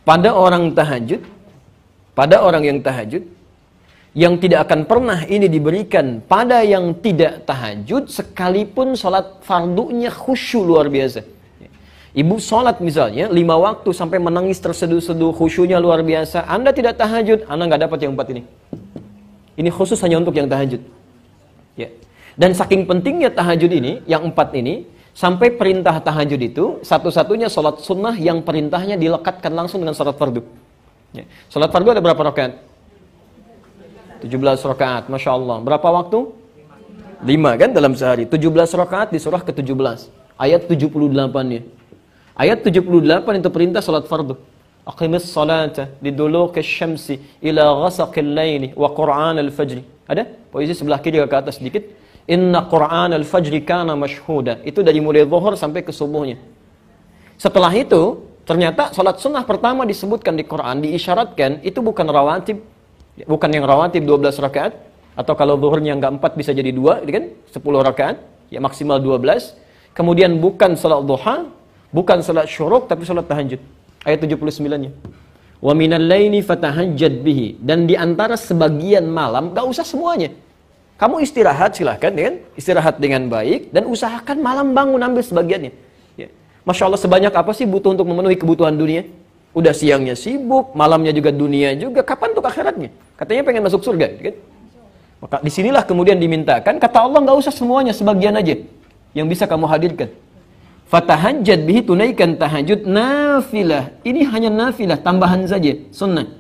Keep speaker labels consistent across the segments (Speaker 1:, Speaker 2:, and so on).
Speaker 1: pada orang tahajud, pada orang yang tahajud, yang tidak akan pernah ini diberikan pada yang tidak tahajud, sekalipun sholat fardunya khusyuk luar biasa. Ibu sholat misalnya 5 waktu sampai menangis terseduh-seduh, khusyuknya luar biasa. Anda tidak tahajud, Anda nggak dapat yang 4 ini. Ini khusus hanya untuk yang tahajud. Ya. Dan saking pentingnya tahajud ini, yang 4 ini, sampai perintah tahajud itu satu-satunya sholat sunnah yang perintahnya dilekatkan langsung dengan sholat fardu. Ya. Sholat fardu ada berapa rakaat? 17 rakaat, Masya Allah. Berapa waktu? 5 kan dalam sehari. 17 rakaat di surah ke-17. Ayat 78-nya. Ayat 78 itu perintah salat fardu. Aqimis salata liduluki syamsi ila ghasaqil laili wa qur'an al-fajri. Ada? Posisi sebelah kiri ke atas sedikit. Inna qur'an al-fajri kana mashhuda. Itu dari mulai zuhur sampai ke subuhnya. Setelah itu, ternyata salat sunnah pertama disebutkan di Quran, diisyaratkan, itu bukan rawatib. Bukan yang rawatib 12 rakaat, atau kalau zuhurnya enggak 4 bisa jadi 2, kan? 10 rakaat, ya maksimal 12. Kemudian bukan salat duha, bukan salat syuruk, tapi salat tahajud. Ayat 79-nya. Wa minal laili fatahajjad bihi. Dan di antara sebagian malam, enggak usah semuanya. Kamu istirahat silahkan, kan? Istirahat dengan baik dan usahakan malam bangun ambil sebagiannya. Ya. Masya Allah, sebanyak apa sih butuh untuk memenuhi kebutuhan dunia? Udah siangnya sibuk, malamnya juga dunia juga, kapan untuk akhiratnya? Katanya pengen masuk surga, kan? Maka disinilah kemudian dimintakan, kata Allah nggak usah semuanya, sebagian aja yang bisa kamu hadirkan. Fatahajjad bihi, tunaikan tahajud nafilah. Ini hanya nafilah, tambahan saja, sunnah.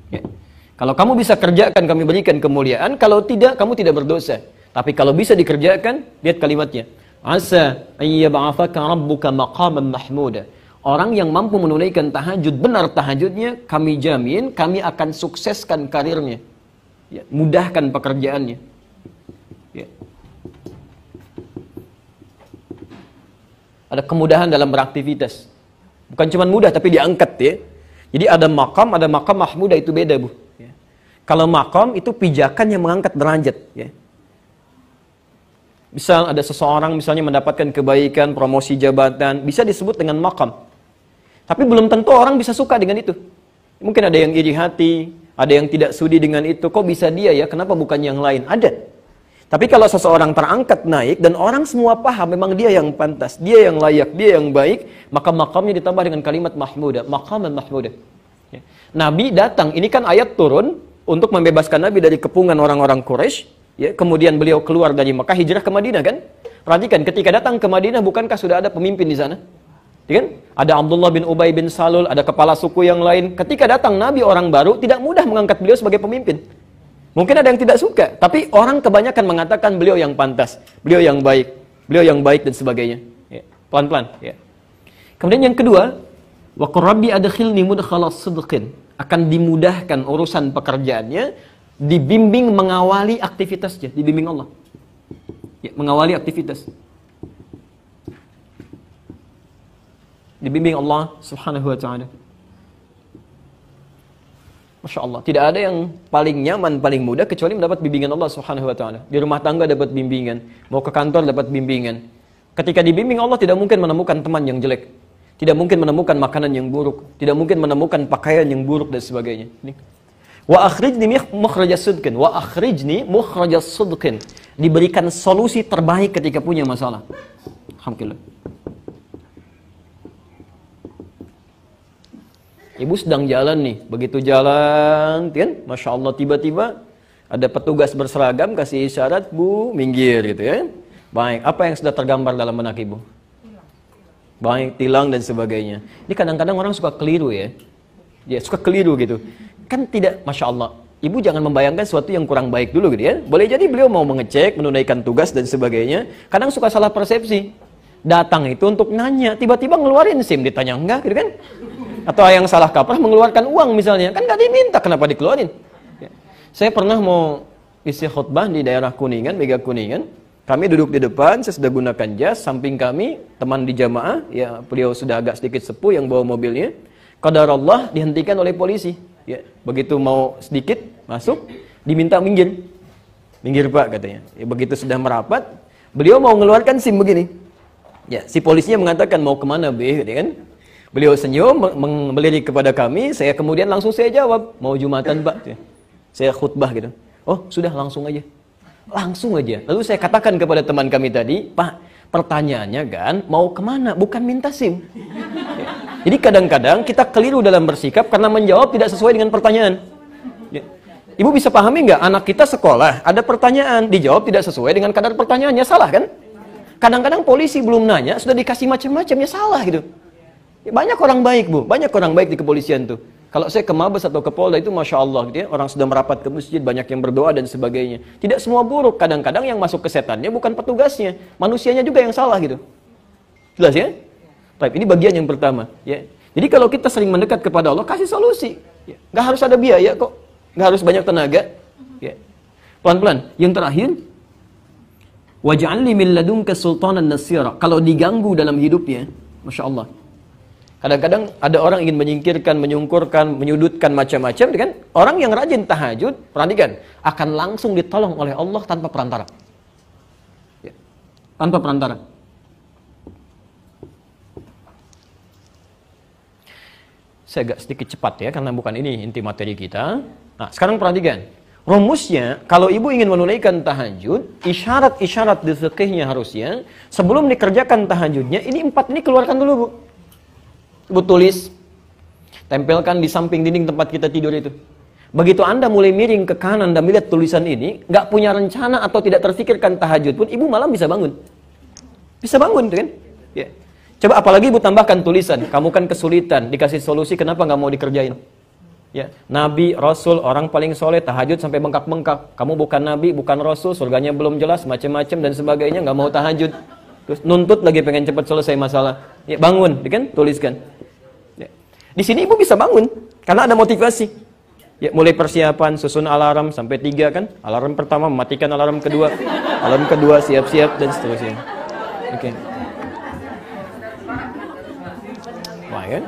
Speaker 1: Ya. Kalau kamu bisa kerjakan, kami berikan kemuliaan. Kalau tidak, kamu tidak berdosa. Tapi kalau bisa dikerjakan, lihat kalimatnya. Asa ayyab'afaka rabbuka maqaman mahmuda. Orang yang mampu menunaikan tahajud, benar tahajudnya, kami jamin, kami akan sukseskan karirnya. Ya, mudahkan pekerjaannya. Ya. Ada kemudahan dalam beraktivitas. Bukan cuma mudah, tapi diangkat ya. Jadi ada makam mahmudah, itu beda bu. Ya. Kalau makam itu pijakan yang mengangkat derajat. Ya. Misal ada seseorang misalnya mendapatkan kebaikan, promosi jabatan, bisa disebut dengan makam. Tapi belum tentu orang bisa suka dengan itu. Mungkin ada yang iri hati, ada yang tidak sudi dengan itu. Kok bisa dia ya? Kenapa bukan yang lain? Ada. Tapi kalau seseorang terangkat naik dan orang semua paham memang dia yang pantas, dia yang layak, dia yang baik, maka makamnya ditambah dengan kalimat mahmudah, maqaman mahmudah. Ya. Nabi datang, ini kan ayat turun untuk membebaskan Nabi dari kepungan orang-orang Quraisy. Ya, kemudian beliau keluar dari Mekah, hijrah ke Madinah kan? Perhatikan, ketika datang ke Madinah bukankah sudah ada pemimpin di sana? Ya kan? Ada Abdullah bin Ubay bin Salul, ada kepala suku yang lain. Ketika datang Nabi orang baru, tidak mudah mengangkat beliau sebagai pemimpin. Mungkin ada yang tidak suka, tapi orang kebanyakan mengatakan beliau yang pantas, beliau yang baik dan sebagainya. Ya, pelan-pelan. Ya. Kemudian yang kedua, wa qur rabbi adkhilni mudkhala sidqin, akan dimudahkan urusan pekerjaannya, dibimbing mengawali aktivitasnya, dibimbing Allah. Ya, mengawali aktivitas. Dibimbing Allah subhanahu wa ta'ala. Masya Allah, tidak ada yang paling nyaman, paling mudah kecuali mendapat bimbingan Allah subhanahu wa ta'ala. Di rumah tangga dapat bimbingan, mau ke kantor dapat bimbingan. Ketika dibimbing Allah tidak mungkin menemukan teman yang jelek, tidak mungkin menemukan makanan yang buruk, tidak mungkin menemukan pakaian yang buruk dan sebagainya. Wa akhrijni mukhrajas sidqin, wa akhrijni mukhrajas sidqin. Diberikan solusi terbaik ketika punya masalah. Alhamdulillah. Ibu sedang jalan nih, begitu jalan, kan? Masya Allah, tiba-tiba ada petugas berseragam kasih isyarat, bu, minggir gitu ya. Baik, apa yang sudah tergambar dalam benak ibu? Baik, tilang dan sebagainya. Ini kadang-kadang orang suka keliru ya. Ya, suka keliru gitu. Kan tidak, Masya Allah, ibu jangan membayangkan sesuatu yang kurang baik dulu gitu ya. Boleh jadi beliau mau mengecek, menunaikan tugas dan sebagainya. Kadang suka salah persepsi. Datang itu untuk nanya, tiba-tiba ngeluarin SIM, ditanya enggak gitu kan. Atau yang salah kaprah mengeluarkan uang misalnya, kan nggak diminta, kenapa dikeluarin? Ya. Saya pernah mau isi khutbah di daerah Kuningan, Mega Kuningan. Kami duduk di depan, saya sudah gunakan jas, samping kami teman di jamaah, ya beliau sudah agak sedikit sepuh yang bawa mobilnya. Qadarullah dihentikan oleh polisi. Ya, begitu mau sedikit masuk, diminta minggir. Minggir Pak katanya. Ya, begitu sudah merapat, beliau mau mengeluarkan SIM begini. Ya, si polisinya mengatakan mau kemana B, gitu kan? Beliau senyum, melirik kepada kami, saya kemudian langsung saya jawab, mau Jumatan Pak? Saya khutbah gitu. Oh sudah, langsung aja. Langsung aja. Lalu saya katakan kepada teman kami tadi, Pak, pertanyaannya kan, mau kemana? Bukan minta SIM. Jadi kadang-kadang kita keliru dalam bersikap karena menjawab tidak sesuai dengan pertanyaan. Ibu bisa pahami nggak? Anak kita sekolah, ada pertanyaan, dijawab tidak sesuai dengan kadar pertanyaannya, salah kan? Kadang-kadang polisi belum nanya, sudah dikasih macam-macam, ya salah gitu. Ya, banyak orang baik Bu, banyak orang baik di kepolisian tuh. Kalau saya ke Mabes atau ke Polda itu Masya Allah gitu ya, orang sudah merapat ke masjid, banyak yang berdoa dan sebagainya. Tidak semua buruk, kadang-kadang yang masuk ke setannya bukan petugasnya, manusianya juga yang salah gitu. Jelas ya? Baik, ini bagian yang pertama ya. Jadi kalau kita sering mendekat kepada Allah, kasih solusi ya. Nggak harus ada biaya kok, nggak harus banyak tenaga ya. Pelan-pelan. Yang terakhir, waj'alni min ladunka sultanan nasira. Kalau diganggu dalam hidupnya, Masya Allah, kadang-kadang ada orang ingin menyingkirkan, menyungkurkan, menyudutkan macam-macam, kan? Orang yang rajin tahajud, perhatikan, akan langsung ditolong oleh Allah tanpa perantara. Ya. Tanpa perantara. Saya agak sedikit cepat ya, karena bukan ini inti materi kita. Nah, sekarang perhatikan. Rumusnya, kalau ibu ingin menunaikan tahajud, isyarat-isyarat di fikihnya harusnya, sebelum dikerjakan tahajudnya, ini 4 ini keluarkan dulu Bu. Ibu tulis, tempelkan di samping dinding tempat kita tidur itu. Begitu Anda mulai miring ke kanan dan melihat tulisan ini, nggak punya rencana atau tidak terfikirkan tahajud pun, ibu malam bisa bangun. Bisa bangun, kan? Ya. Coba apalagi ibu tambahkan tulisan, kamu kan kesulitan, dikasih solusi, kenapa nggak mau dikerjain? Ya. Nabi, Rasul, orang paling soleh, tahajud sampai bengkak-bengkak. Kamu bukan Nabi, bukan Rasul, surganya belum jelas, macam-macam dan sebagainya, nggak mau tahajud. Terus nuntut lagi pengen cepat selesai masalah. Ya, bangun, kan? Tuliskan. Ya. Di sini ibu bisa bangun karena ada motivasi. Ya, mulai persiapan, susun alarm sampai 3 kan? Alarm pertama mematikan alarm kedua, alarm kedua siap-siap dan seterusnya. Oke. Wah, kan?